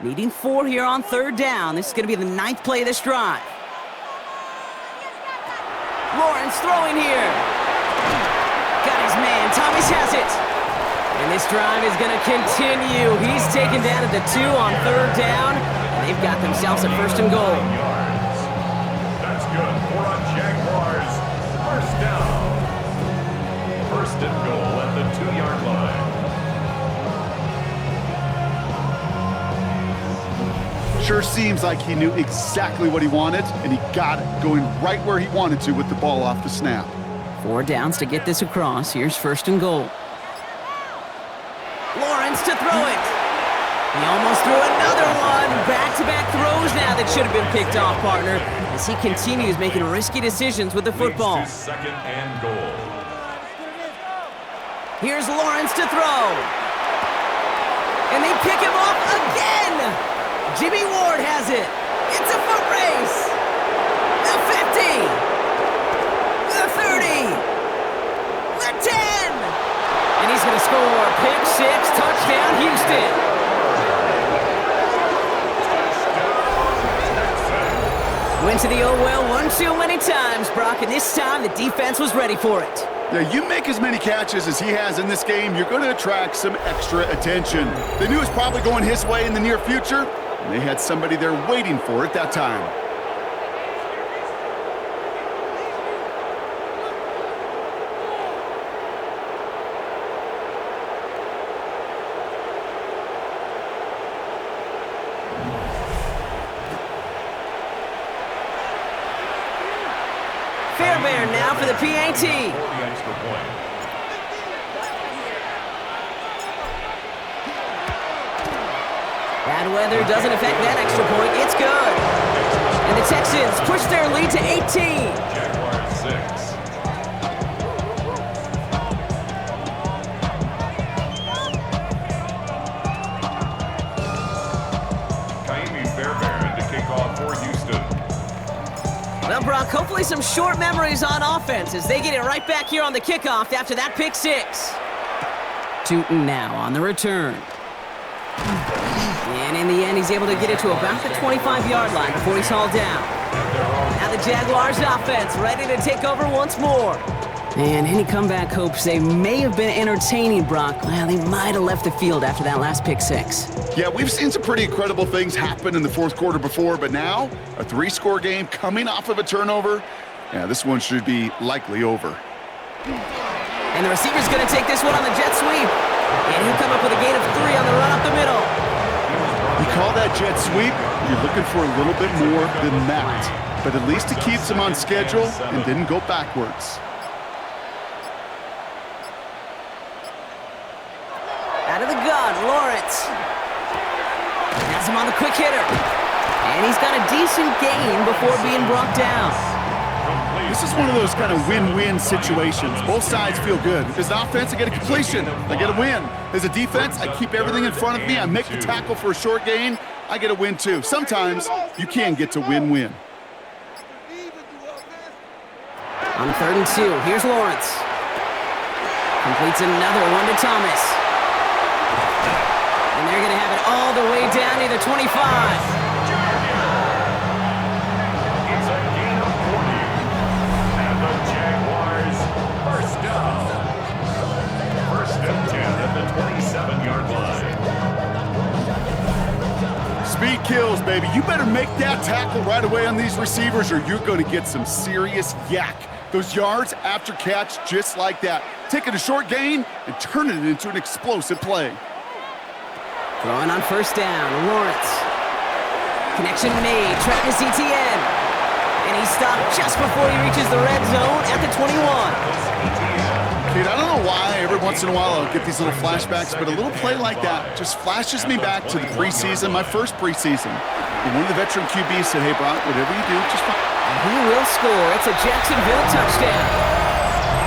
Needing 4 here on 3rd down. This is going to be the 9th play of this drive. Lawrence throwing here. Got his man. Thomas has it. And this drive is going to continue. He's taken down at the 2 on 3rd down. And they've got themselves a 1st and goal. That's good for a Jaguars first down. 1st and goal at the 2-yard line. Sure seems like he knew exactly what he wanted, and he got it, going right where he wanted to with the ball off the snap. 4 downs to get this across. Here's 1st and goal. Lawrence to throw it. He almost threw another one. Back-to-back throws now that should have been picked off, partner, as he continues making risky decisions with the football. 2nd and goal. Here's Lawrence to throw. And they pick him off again. Jimmy Ward has it. It's a foot race. The 50. The 30. The 10. And he's going to score. Pick 6, touchdown, Houston. Went to the oh well one too many times, Brock, and this time the defense was ready for it. Yeah, you make as many catches as he has in this game, you're going to attract some extra attention. They knew it was probably going his way in the near future, and they had somebody there waiting for it that time. Fairbairn now for the PAT. For the extra point. Bad weather doesn't affect that extra point. It's good. And the Texans push their lead to 18. Jaguars 6. Fairbairn to kick off for Houston. Well, Brock, hopefully some short memories on offense as they get it right back here on the kickoff after that pick six. Tootin now on the return. And in the end, he's able to get it to about the 25-yard line before he's hauled down. Now the Jaguars offense ready to take over once more. And any comeback hopes they may have been entertaining, Brock. Well, they might have left the field after that last pick six. Yeah, we've seen some pretty incredible things happen in the fourth quarter before, but now a 3-score game coming off of a turnover. Yeah, this one should be likely over. And the receiver's going to take this one on the jet sweep. And he'll come up with a gain of 3 on the run up the middle. You call that jet sweep, you're looking for a little bit more than that. But at least it keeps him on schedule and didn't go backwards. Out of the gun, Lawrence. Has him on the quick hitter. And he's got a decent gain before being brought down. This is one of those kind of win-win situations. Both sides feel good. As an offense, I get a completion. I get a win. As a defense, I keep everything in front of me. I make the tackle for a short gain. I get a win, too. Sometimes you can get to win-win. On 3rd and 2, here's Lawrence. Completes another one to Thomas. And they're going to have it all the way down to the 25. It's a gain of 40. And the Jaguars first down. 1st and 10 at the 27-yard line. Speed kills, baby. You better make that tackle right away on these receivers or you're going to get some serious yak. Those yards after catch just like that. Taking a short gain and turning it into an explosive play. Throwing on 1st down, Lawrence. Connection made, Travis Etienne. And he stopped just before he reaches the red zone at the 21. Dude, I don't know why every once in a while I'll get these little flashbacks, but a little play like that just flashes me back to the preseason, my first preseason. And one of the veteran QBs said, hey, Brock, whatever you do, just fine. And he will score. It's a Jacksonville touchdown.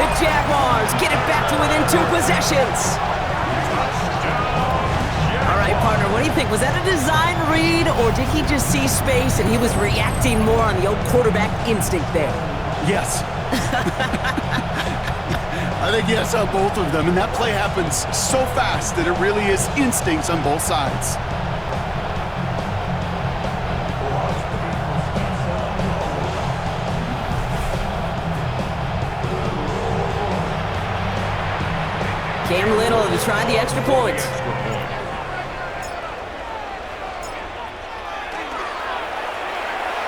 The Jaguars get it back to within 2 possessions. All right, partner, what do you think? Was that a design read, or did he just see space and he was reacting more on the old quarterback instinct there? Yes. I think yes on both of them, and that play happens so fast that it really is instincts on both sides. Cam Little to try the extra point.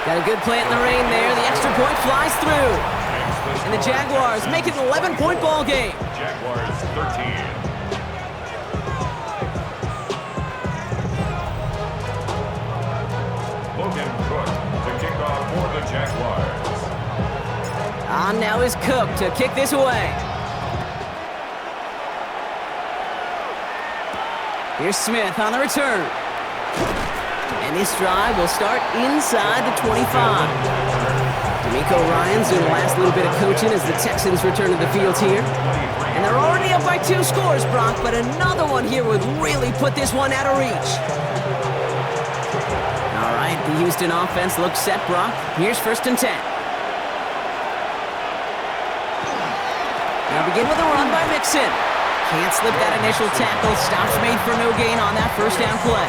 Got a good plant in the rain there. The extra point flies through. And the Jaguars make it an 11-point ball game. Jaguars 13. Logan Cook to kick off for the Jaguars. On now is Cook to kick this away. Here's Smith on the return. And this drive will start inside the 25. D'Amico Ryan's doing the last little bit of coaching as the Texans return to the field here. And they're already up by 2 scores, Brock, but another one here would really put this one out of reach. All right, the Houston offense looks set, Brock. Here's 1st and 10. Now begin with a run by Mixon. Can't slip that initial tackle. Stops made for no gain on that first down play.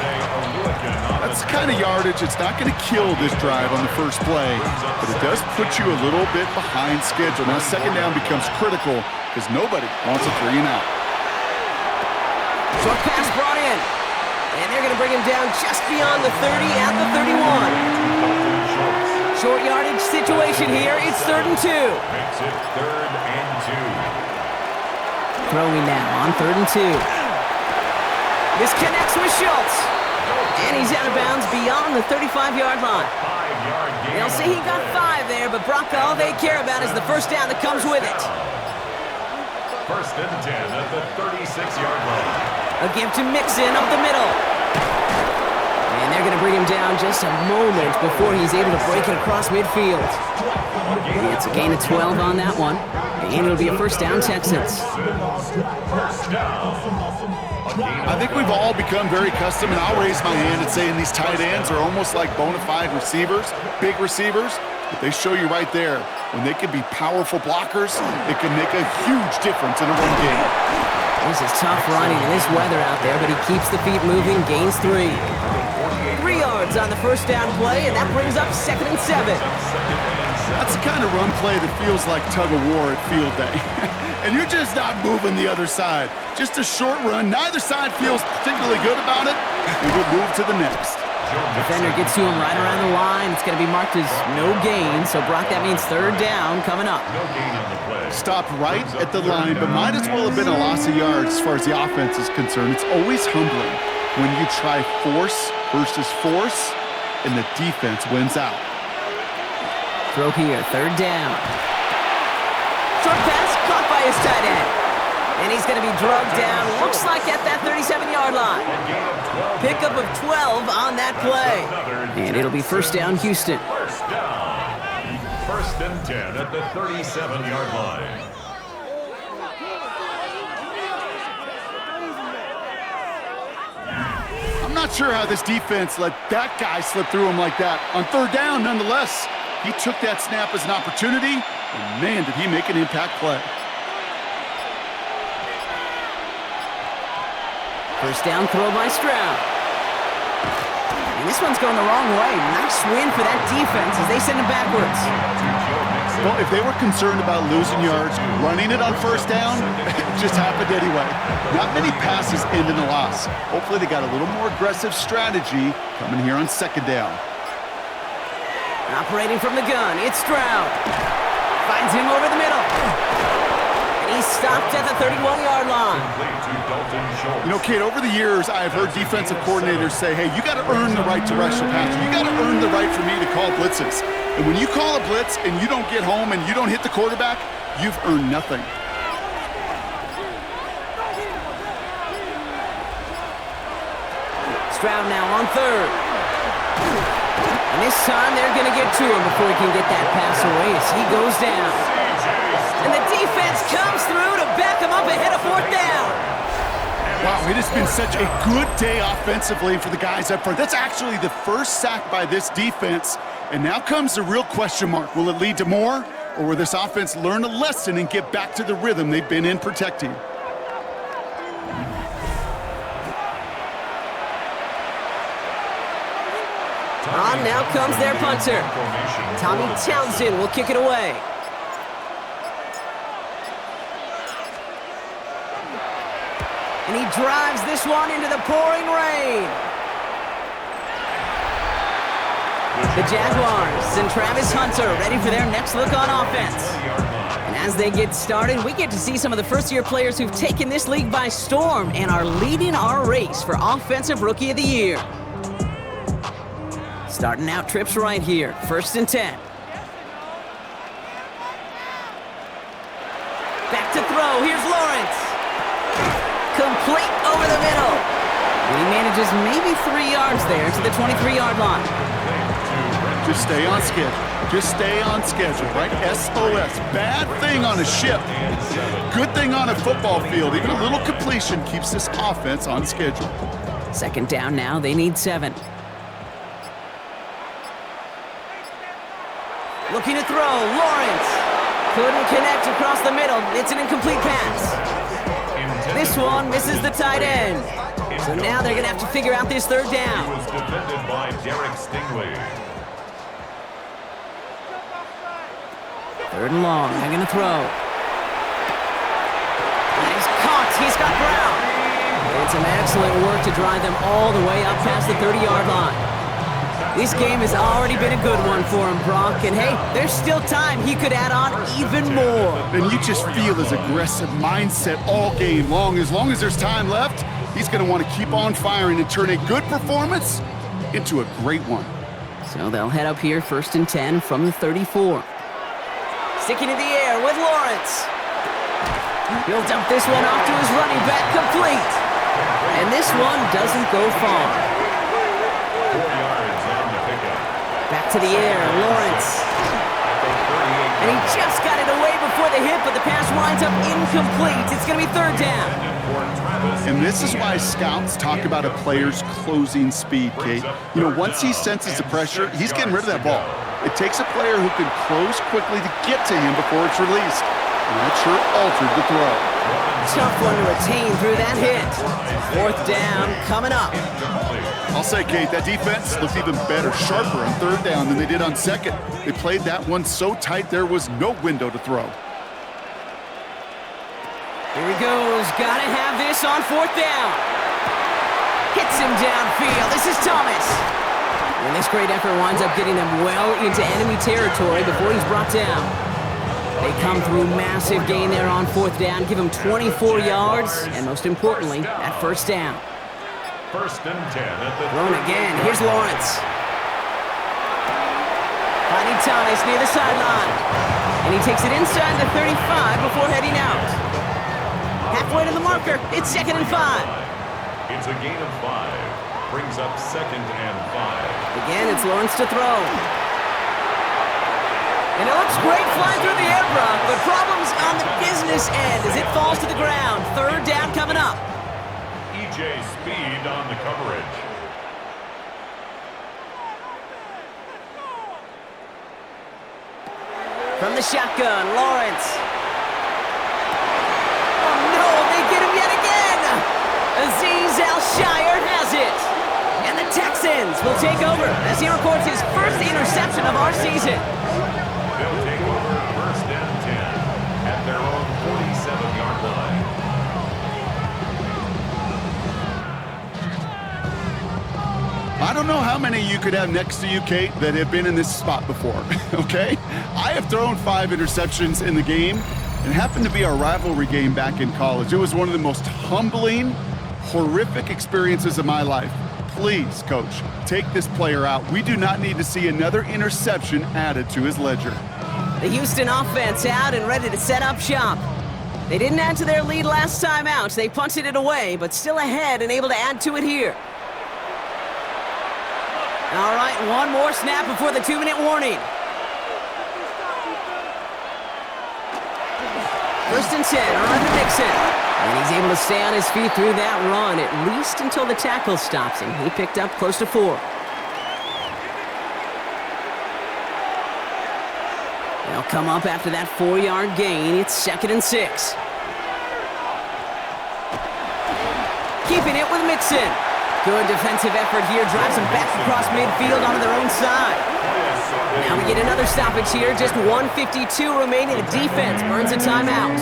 That's the kind of yardage. It's not going to kill this drive on the first play, but it does put you a little bit behind schedule. Now second down becomes critical because nobody wants a 3 and out. Short pass brought in. And they're going to bring him down just beyond the 30 at the 31. Short yardage situation here. It's 3rd and 2. Makes it 3rd and 2. Throwing now on 3rd and 2. This connects with Schultz. And he's out of bounds beyond the 35-yard line. 5-yard gain. They'll say he got 5 there, but Brock, all they care about is the first down that comes with it. 1st and 10 at the 36-yard line. A give to Mixon up the middle. And they're going to bring him down just a moment before he's able to break it across midfield. And it's a gain of 12 on that one. And it'll be a first down, Texans. I think we've all become very accustomed, and I'll raise my hand and say these tight ends are almost like bona fide receivers, big receivers, but they show you right there, when they can be powerful blockers, it can make a huge difference in a run game. This is tough running in this weather out there, but he keeps the feet moving, gains 3. 3 yards on the first down play, and that brings up 2nd and 7. That's the kind of run play that feels like tug-of-war at field day. And you're just not moving the other side. Just a short run. Neither side feels particularly good about it, and we'll move to the next. Defender gets to him right around the line. It's going to be marked as no gain, so Brock, that means 3rd down coming up. No gain on the play. Stopped right at the line, but might as well have been a loss of yards as far as the offense is concerned. It's always humbling when you try force versus force, and the defense wins out. Throw here, 3rd down. Short pass caught by his tight end. And he's going to be drugged down, looks like at that 37-yard line. Pickup of 12 on that play. And it'll be first down, Houston. First down. 1st and 10 at the 37-yard line. I'm not sure how this defense let that guy slip through him like that. On 3rd down, nonetheless, he took that snap as an opportunity, and man, did he make an impact play. First down throw by Stroud. And this one's going the wrong way. Nice win for that defense as they send him backwards. Well, if they were concerned about losing yards, running it on first down, it just happened anyway. Not many passes end in a loss. Hopefully they got a little more aggressive strategy coming here on 2nd down. Operating from the gun, it's Stroud. Finds him over the middle. And he's stopped at the 31-yard line. You know, Kate, over the years, I've heard defensive coordinators say, hey, you got to earn the right to rush the passer. You got to earn the right for me to call blitzes. And when you call a blitz and you don't get home and you don't hit the quarterback, you've earned nothing. Stroud now on 3rd. And this time they're going to get to him before he can get that pass away as he goes down. And the defense comes through to back him up ahead of 4th down. Wow, it has been such a good day offensively for the guys up front. That's actually the first sack by this defense. And now comes the real question mark. Will it lead to more? Or will this offense learn a lesson and get back to the rhythm they've been in protecting? On now comes their punter. Tommy Townsend will kick it away. And he drives this one into the pouring rain. The Jaguars and Travis Hunter ready for their next look on offense. And as they get started, we get to see some of the first-year players who've taken this league by storm and are leading our race for Offensive Rookie of the Year. Starting out trips right here, 1st and 10. Back to throw, here's Lawrence. Complete over the middle. And he manages maybe 3 yards there to the 23-yard line. Just stay on schedule. Just stay on schedule, right? SOS. Bad thing on a ship. Good thing on a football field. Even a little completion keeps this offense on schedule. 2nd down now, they need 7. Looking to throw, Lawrence. Couldn't connect across the middle. It's an incomplete pass. this one misses the tight end. So now they're going to have to figure out this third down. He was defended by Derek Stingley. Third and long. They're going to throw. And he's caught. He's got Brown. It's an excellent work to drive them all the way up past the 30-yard line. This game has already been a good one for him, Brock. And hey, there's still time. He could add on even more. And you just feel his aggressive mindset all game long. As there's time left, he's going to want to keep on firing and turn a good performance into a great one. So they'll head up here, 1st and 10 from the 34. Sticking in the air with Lawrence. He'll dump this one off to his running back, complete. And this one doesn't go far. 4 yards on the pickup. Back to the air, Lawrence. And he just got it away before the hit, but the pass winds up incomplete. It's going to be 3rd down. And this is why scouts talk about a player's closing speed, Kate. You know, once he senses the pressure, he's getting rid of that ball. It takes a player who can close quickly to get to him before it's released. And that sure altered the throw. Tough one to retain through that hit. 4th down coming up. I'll say, Kate, that defense looked even better, sharper on 3rd down than they did on 2nd. They played that one so tight there was no window to throw. Here he goes. Gotta have this on 4th down. Hits him downfield. This is Thomas. And this great effort winds up getting them well into enemy territory before he's brought down. They come through massive gain there on 4th down, give him 24 yards, and most importantly, that 1st down. 1st and 10 at the Thrown again. Here's Lawrence. Finding Thomas near the sideline. And he takes it inside the 35 before heading out. Halfway to the marker. It's 2nd and 5. It's a gain of 5. Brings up 2nd and 5. Again, it's Lawrence to throw. And it looks great flying through the air, Brock, but problems on the business end as it falls to the ground. 3rd down coming up. EJ Speed on the coverage. From the shotgun, Lawrence. Oh no, they get him yet again! Azeez Al-Shire has it. And the Texans will take over as he records his 1st interception of our season. They'll take over 1st and 10 at their own 47-yard line. I don't know how many you could have next to you, Kate, that have been in this spot before, okay? I have thrown 5 interceptions in the game. It happened to be our rivalry game back in college. It was one of the most humbling, horrific experiences of my life. Please, Coach, take this player out. We do not need to see another interception added to his ledger. The Houston offense out and ready to set up shop. They didn't add to their lead last time out. They punted it away, but still ahead and able to add to it here. All right, one more snap before the 2-minute warning. 1st and 10, on Nixon. And he's able to stay on his feet through that run, at least until the tackle stops him. He picked up close to 4. They'll come up after that 4-yard gain. It's 2nd and 6. Keeping it with Mixon. Good defensive effort here. Drives them back across midfield onto their own side. Now we get another stoppage here. Just 1:52 remaining. The defense burns a timeout.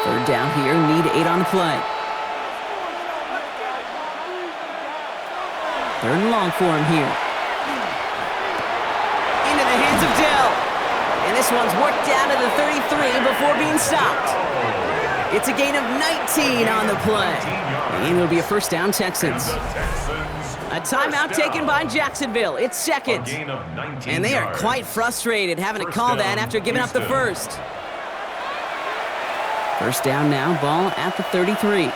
Third down here. Need 8 on the play. 3rd and long for him here. Into the hands of Dell. And this one's worked down to the 33 before being stopped. It's a gain of 19 on the play. And it'll be a 1st down, Texans. A timeout taken by Jacksonville. It's 2nd. And they are quite frustrated having to call that after giving up the 1st. 1st down now, ball at the 33.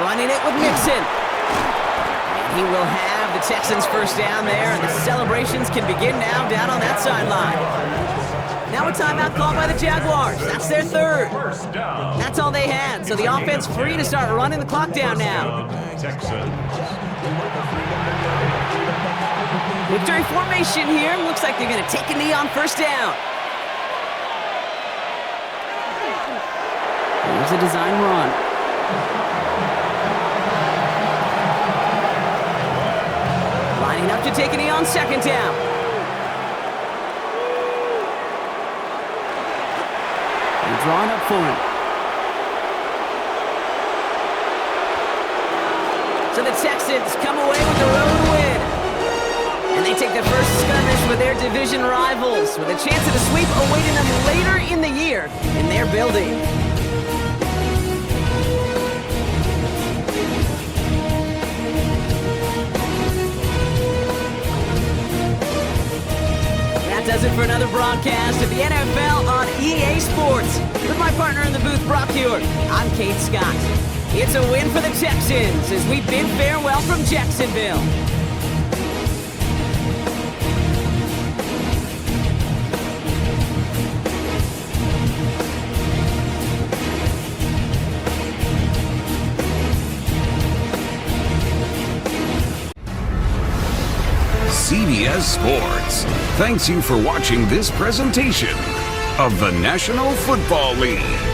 Running it with Mixon. And he will have the Texans 1st down there, and the celebrations can begin now down on that sideline. Now a timeout called by the Jaguars. That's their 3rd. That's all they had, so the offense free to start running the clock down now. Texans. Victory formation here. Looks like they're going to take a knee on first down. Here's a design run. Lining up to take a knee on second down. They're drawing up for him. So the Texans come away with the road win. And they take the first skirmish with their division rivals, with a chance at a sweep awaiting them later in the year in their building. That does it for another broadcast of the NFL on EA Sports. With my partner in the booth, Brock Hewitt, I'm Kate Scott. It's a win for the Texans as we bid farewell from Jacksonville. CBS Sports thanks you for watching this presentation of the National Football League.